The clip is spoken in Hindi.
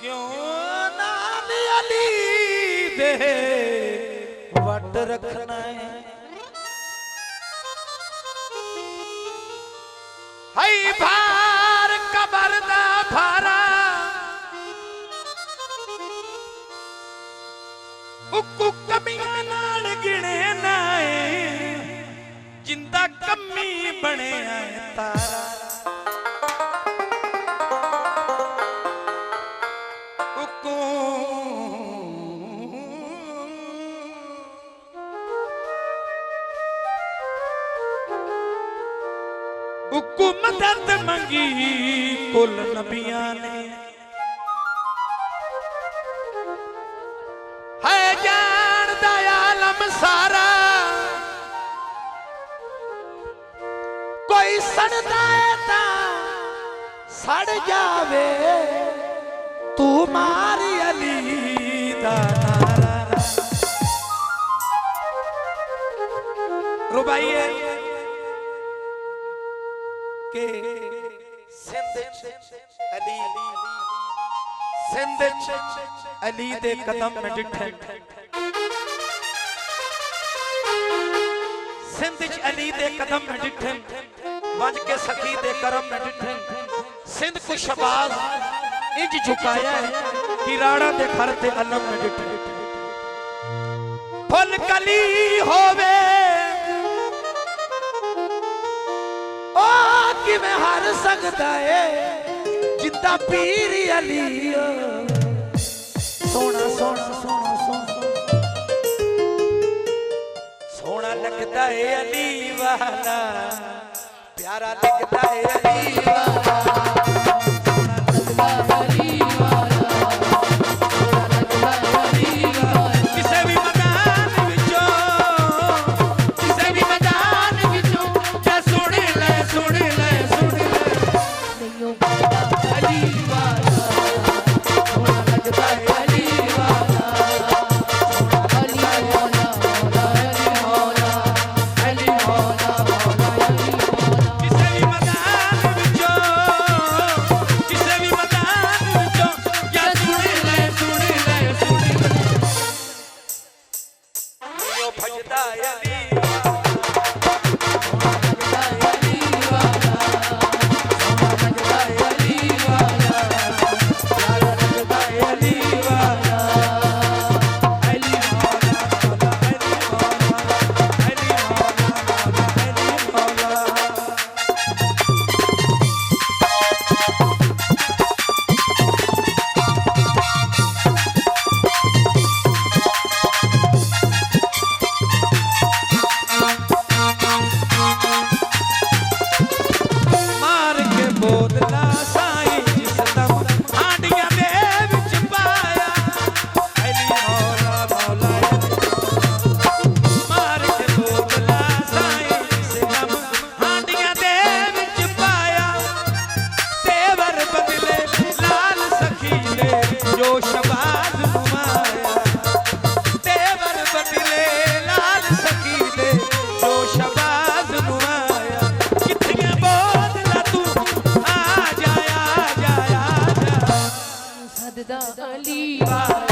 क्यों नाम अली दे वट रखना है हाय भार कबर दा भारा उकू कमियां नाल गिने नाए जिंदा कमी बने आए तारा उकू उकू मदद मंगी कुल नबियां ने है जान दा आलम सारा कोई सड़दा है ता सड़ जावे तू मारी अली दा नारा रुबाइए के सिंध अली दे कदम में डिठे सिंध अली दे कदम में डिठे वंज के सखी दे करम में डिठे सिंध को शबाज इंज झुकाया है कि राणा दे घर ते अलम में डिठे फुल कली होवे ओ कि मैं हर सकदा है जिंदा पीर अली सोना सोना सोना सोना सोना लगता है अली वाला प्यारा लगता है अली वाला अली